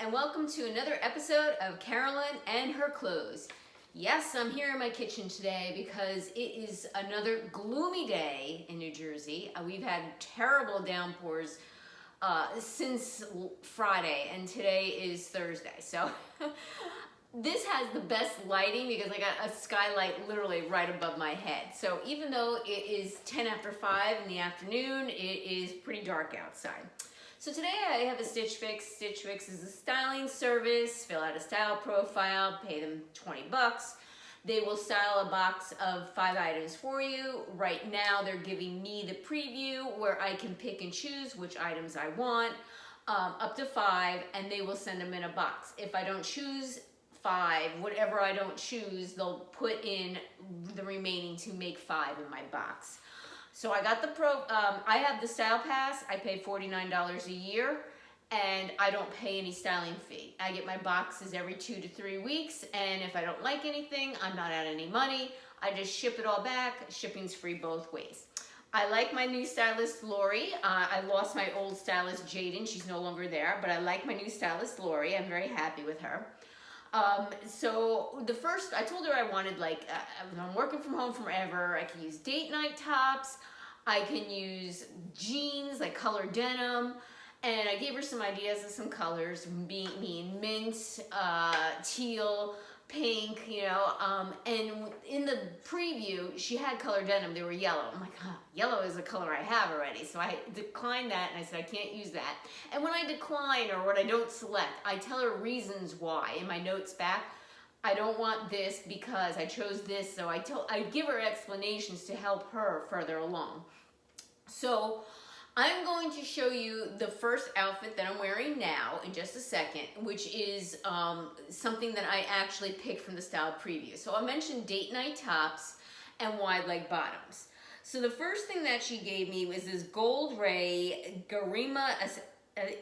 and welcome to another episode of Carolyn and her clothes. Yes, I'm here in my kitchen today because it is another gloomy day in New Jersey. We've had terrible downpours since Friday, and today is Thursday. So this has the best lighting because I got a skylight literally right above my head. So even though it is 10 after 5 in the afternoon, it is pretty dark outside. So today I have a Stitch Fix. Stitch Fix is a styling service. Fill out a style profile, pay them 20 bucks. They will style a box of 5 items for you. Right now they're giving me the preview where I can pick and choose which items I want, up to 5, and they will send them in a box. If I don't choose 5, whatever I don't choose, they'll put in the remaining to make 5 in my box. So I got the I have the Style Pass. I pay $49 a year, and I don't pay any styling fee. I get my boxes every 2 to 3 weeks, and if I don't like anything, I'm not out any money. I just ship it all back. Shipping's free both ways. I like my new stylist, Lori. I lost my old stylist, Jaden. She's no longer there, but I like my new stylist, Lori. I'm very happy with her. So the first, I told her I wanted I'm working from home forever. I can use date night tops. I can use jeans, like colored denim. And I gave her some ideas of some colors, being mint, teal, pink, and in the preview, she had colored denim. They were yellow. I'm like, yellow is a color I have already. So I declined that, and I said, I can't use that. And when I decline or when I don't select, I tell her reasons why in my notes back. I don't want this because I chose this. So I give her explanations to help her further along. So I'm going to show you the first outfit that I'm wearing now in just a second, which is something that I actually picked from the style preview. So I mentioned date night tops and wide leg bottoms. So the first thing that she gave me was this GOLDRAY Garima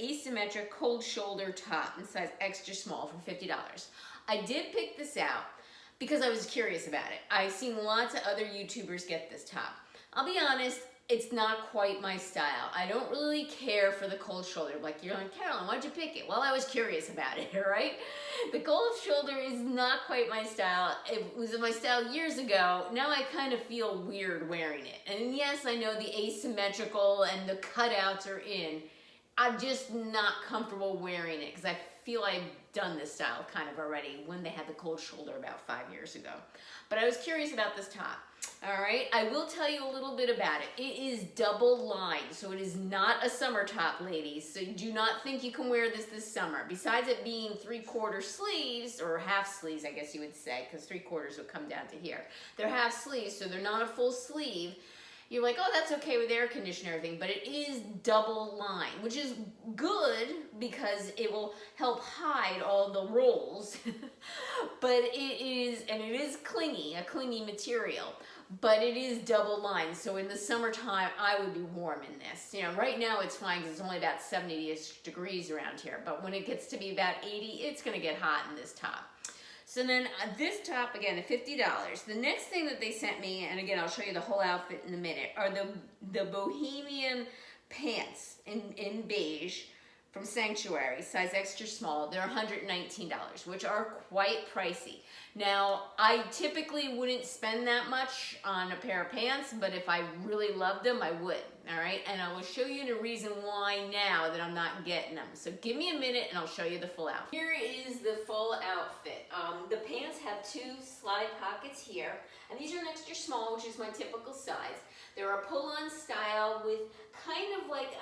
Asymmetric cold shoulder top in size extra small for $50. I did pick this out because I was curious about it. I've seen lots of other YouTubers get this top. I'll be honest, it's not quite my style. I don't really care for the cold shoulder. You're like, Carolyn, why'd you pick it? Well, I was curious about it, right? The cold shoulder is not quite my style. It was my style years ago. Now I kind of feel weird wearing it. And yes, I know the asymmetrical and the cutouts are in. I'm just not comfortable wearing it because I feel I've done this style kind of already when they had the cold shoulder about 5 years ago. But I was curious about this top. All right, I will tell you a little bit about it. It is double lined, so it is not a summer top, ladies. So do not think you can wear this summer. Besides it being 3/4 sleeves, or half sleeves, I guess you would say, because 3/4 would come down to here. They're half sleeves, so they're not a full sleeve. You're like, oh, that's okay with air conditioning and everything, but it is double lined, which is good because it will help hide all the rolls. But it is clingy, a clingy material. But it is double lined, so in the summertime, I would be warm in this. Right now it's fine because it's only about 70-ish degrees around here. But when it gets to be about 80, it's going to get hot in this top. So then this top, again, at $50. The next thing that they sent me, and again, I'll show you the whole outfit in a minute, are the Bohemian pants in beige from Sanctuary, size extra small. They're $119, which are quite pricey. Now, I typically wouldn't spend that much on a pair of pants, but if I really loved them, I would, all right? And I will show you the reason why now that I'm not getting them. So give me a minute and I'll show you the full outfit. Here is the full outfit. The pants have 2 slide pockets here, and these are an extra small, which is my typical size. They're a pull-on style with kind of like,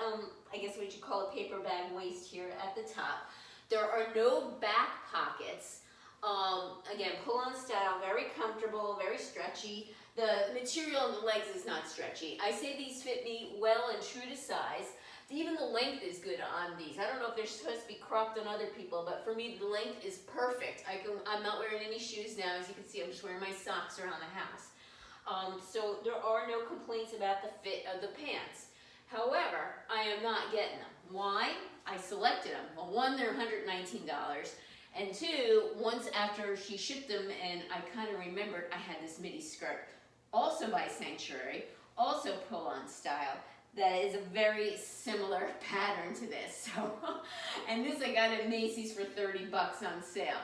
I guess what you call a paper bag waist here at the top. There are no back pockets. Again, pull-on style, very comfortable, very stretchy. The material on the legs is not stretchy. I say these fit me well and true to size. Even the length is good on these. I don't know if they're supposed to be cropped on other people, but for me, the length is perfect. I'm not wearing any shoes now. As you can see, I'm just wearing my socks around the house. So there are no complaints about the fit of the pants. However, I am not getting them. Why? I selected them. Well, one, they're $119. And 2, once after she shipped them, and I kind of remembered I had this midi skirt, also by Sanctuary, also pull-on style, that is a very similar pattern to this. So, and this I got at Macy's for 30 bucks on sale.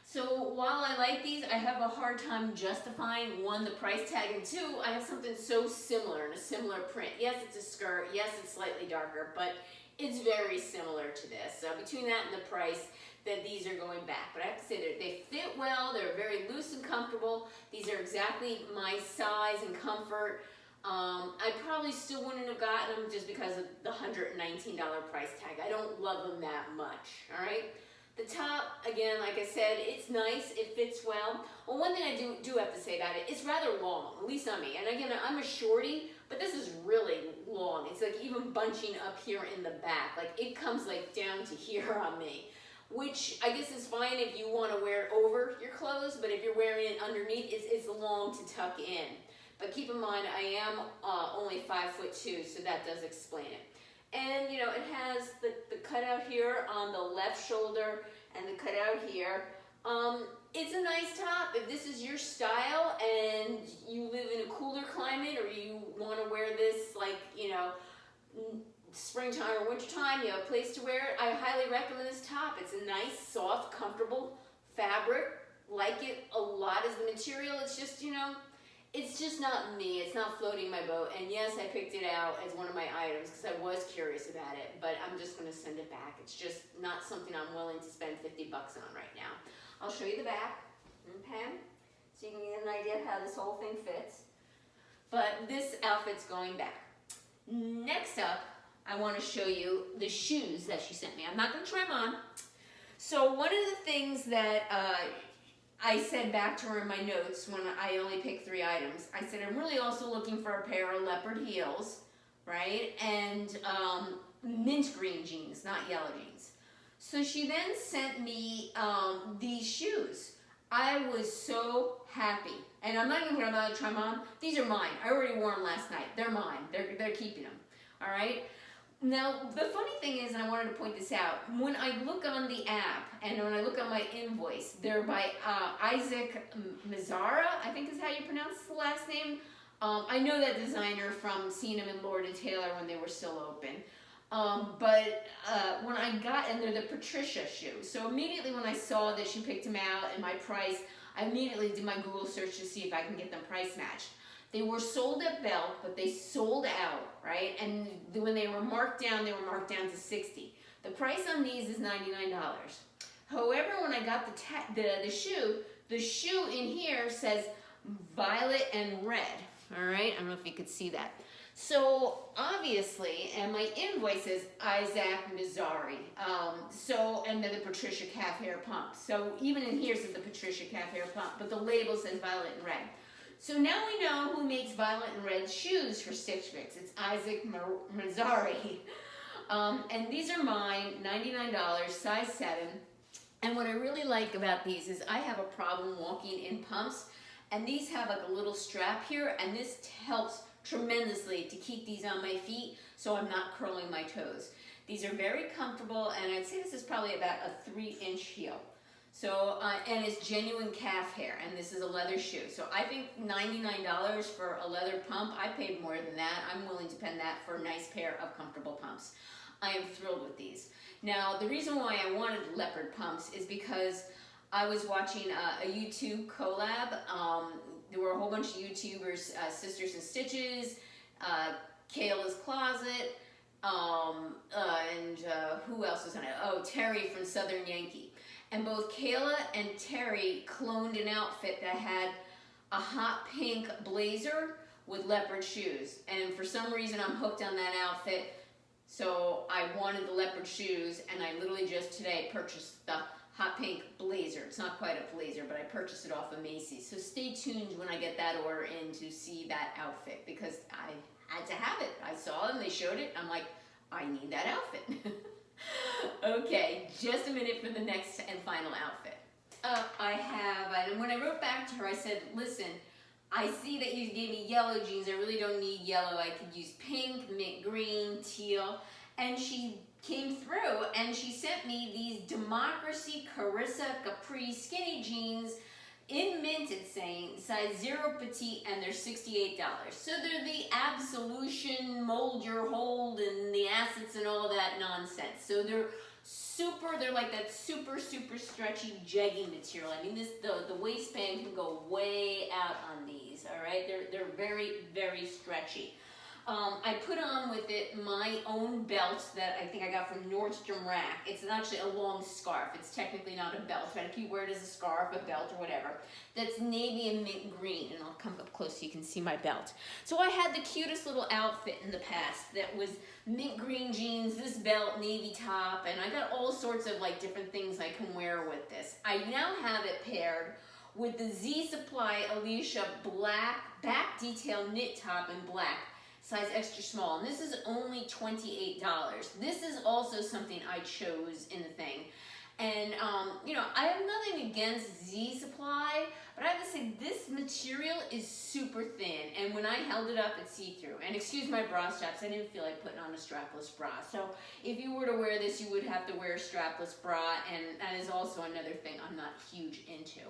So while I like these, I have a hard time justifying, one, the price tag, and two, I have something so similar in a similar print. Yes, it's a skirt. Yes, it's slightly darker, but it's very similar to this. So between that and the price, that these are going back. But I have to say that they fit well. They're very loose and comfortable. These are exactly my size and comfort. I probably still wouldn't have gotten them just because of the $119 price tag. I don't love them that much, all right? The top, again, like I said, it's nice, it fits well. Well, one thing I do have to say about it, it's rather long, at least on me. And again, I'm a shorty, but this is really long. It's like even bunching up here in the back. Like it comes like down to here on me, which I guess is fine if you want to wear it over your clothes, but if you're wearing it underneath, it's long to tuck in. But keep in mind, I am only 5'2", so that does explain it. And you know, it has the cutout here on the left shoulder and the cutout here. It's a nice top. If this is your style and you live in a cooler climate, or you want to wear this like, you know, springtime or wintertime, you have a place to wear it, I highly recommend this top. It's a nice, soft, comfortable fabric. Like it a lot as the material. It's just, you know, it's just not me. It's not floating my boat. And yes, I picked it out as one of my items because I was curious about it, but I'm just going to send it back. It's just not something I'm willing to spend 50 bucks on right now. I'll show you the back, okay? So you can get an idea of how this whole thing fits. But this outfit's going back. Next up, I want to show you the shoes that she sent me. I'm not going to try them on. So one of the things that I said back to her in my notes when I only picked 3 items, I said, I'm really also looking for a pair of leopard heels, right? And mint green jeans, not yellow jeans. So she then sent me these shoes. I was so happy. And I'm not even going to try them on. These are mine. I already wore them last night. They're mine. They're keeping them. All right? Now, the funny thing is, and I wanted to point this out, when I look on the app and when I look on my invoice, they're by MIZRAHI, I think is how you pronounce the last name. I know that designer from seeing him in Lord & Taylor when they were still open. But when I got, and they're the Patricia shoes. So immediately when I saw that she picked them out and my price, I immediately did my Google search to see if I can get them price matched. They were sold at Belk, but they sold out, right? And when they were marked down, they were marked down to $60. The price on these is $99. However, when I got the shoe in here says violet and red, all right? I don't know if you could see that. So obviously, and my invoice says MIZRAHI. And then the Patricia calf hair pump. So even in here says the Patricia calf hair pump, but the label says violet and red. So now we know who makes violet and red shoes for Stitch Fix. It's MIZRAHI. And these are mine, $99, size 7. And what I really like about these is I have a problem walking in pumps, and these have like a little strap here, and this helps tremendously to keep these on my feet so I'm not curling my toes. These are very comfortable, and I'd say this is probably about a 3-inch heel. So, and it's genuine calf hair, and this is a leather shoe. So I think $99 for a leather pump, I paid more than that. I'm willing to spend that for a nice pair of comfortable pumps. I am thrilled with these. Now, the reason why I wanted leopard pumps is because I was watching a YouTube collab. There were a whole bunch of YouTubers, Sisters and Stitches, Kayla's Closet, and who else was on it? Oh, Terry from Southern Yankee. And both Kayla and Terry cloned an outfit that had a hot pink blazer with leopard shoes. And for some reason, I'm hooked on that outfit. So I wanted the leopard shoes, and I literally just today purchased the hot pink blazer. It's not quite a blazer, but I purchased it off of Macy's. So stay tuned when I get that order in to see that outfit, because I had to have it. I saw them, they showed it. I'm like, I need that outfit. Okay, just a minute for the next and final outfit. And when I wrote back to her, I said, listen, I see that you gave me yellow jeans. I really don't need yellow. I could use pink, mint green, teal. And she came through and she sent me these Democracy Karessa Capri skinny jeans In mint, it's saying size 0 petite, and they're $68. So they're the absolution, mold your hold, and the assets and all that nonsense. So they're like that super stretchy jegging material. I mean, the waistband can go way out on these, all right? They're very stretchy. I put on with it my own belt that I think I got from Nordstrom rack. It's actually a long scarf. It's technically not a belt, but if you wear it as a scarf, a belt, or whatever. That's navy and mint green, and I'll come up close so you can see my belt. So I had the cutest little outfit in the past that was mint green jeans, this belt, navy top, and I got all sorts of like different things I can wear with this. I now have it paired with the Z Supply Eleisha black back detail knit top in black, size extra small, and this is only $28. This is also something I chose in the thing. And, you know, I have nothing against Z Supply, but I have to say this material is super thin, and when I held it up, it's see-through. And excuse my bra straps, I didn't feel like putting on a strapless bra. So if you were to wear this, you would have to wear a strapless bra, and that is also another thing I'm not huge into.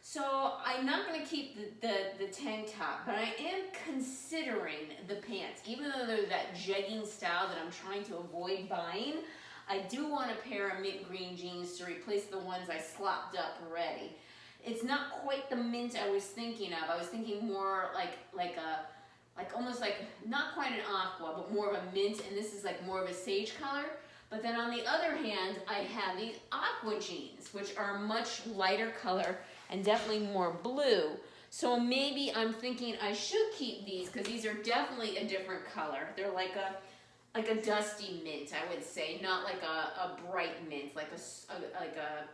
So I'm not going to keep the tank top, but I am considering the pants. Even though they're that jegging style that I'm trying to avoid buying, I do want a pair of mint green jeans to replace the ones I slopped up already. It's not quite the mint I was thinking of. I was thinking more like almost like not quite an aqua, but more of a mint, and this is like more of a sage color. But then on the other hand, I have these aqua jeans, which are much lighter color and definitely more blue. So maybe I'm thinking I should keep these because these are definitely a different color. They're like a dusty mint, I would say, not like a bright mint, like a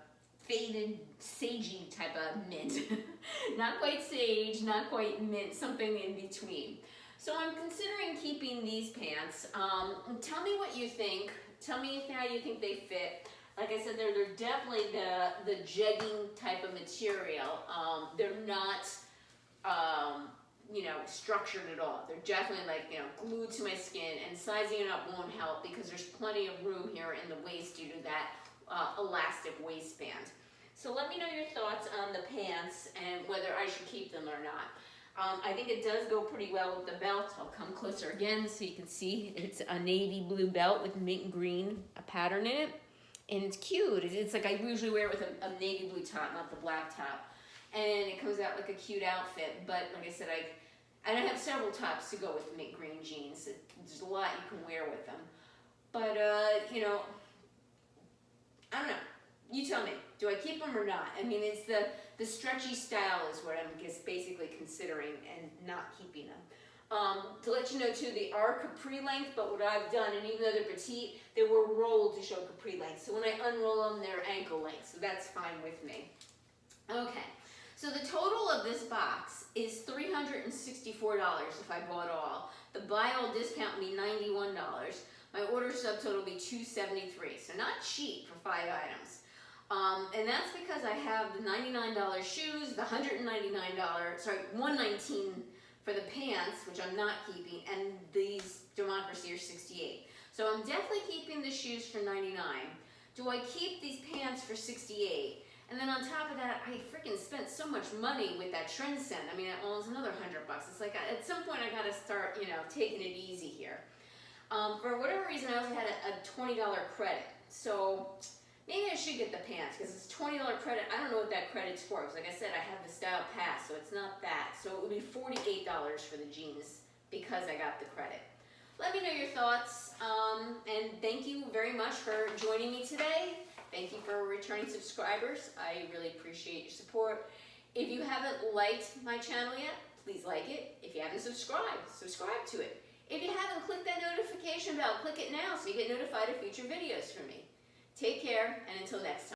faded sagey type of mint. Not quite sage, not quite mint, something in between. So I'm considering keeping these pants. Tell me what you think. Tell me how you think they fit. Like I said, they're definitely the jegging type of material. They're not, you know, structured at all. They're definitely like, you know, glued to my skin, and sizing it up won't help because there's plenty of room here in the waist due to that elastic waistband. So let me know your thoughts on the pants and whether I should keep them or not. I think it does go pretty well with the belt. I'll come closer again so you can see. It's a navy blue belt with mint green pattern in it. And it's cute. It's like I usually wear it with a navy blue top, not the black top. And it comes out like a cute outfit. But like I said, I have several tops to go with mint green jeans. There's a lot you can wear with them. But, you know, I don't know. You tell me. Do I keep them or not? I mean, it's the stretchy style is what I'm just basically considering and not keeping them. To let you know too, they are Capri length, but what I've done, and even though they're petite, they were rolled to show Capri length. So when I unroll them, they're ankle length, so that's fine with me. Okay, so the total of this box is $364 if I bought all. The buy all discount would be $91. My order subtotal would be $273, so not cheap for 5 items. And that's because I have the $99 shoes, the $119 for the pants, which I'm not keeping, and these Democracy are $68. So I'm definitely keeping the shoes for $99. Do I keep these pants for $68? And then on top of that, I freaking spent so much money with that Trendsend. I mean, it was another $100. It's like at some point I gotta start, you know, taking it easy here. For whatever reason, I also had a $20 credit. So maybe I should get the pants because it's $20 credit. I don't know what that credit's for. Because like I said, I have the style pass, so it's not that. So it would be $48 for the jeans because I got the credit. Let me know your thoughts, and thank you very much for joining me today. Thank you for returning subscribers. I really appreciate your support. If you haven't liked my channel yet, please like it. If you haven't subscribed, subscribe to it. If you haven't clicked that notification bell, click it now so you get notified of future videos from me. Take care, and until next time.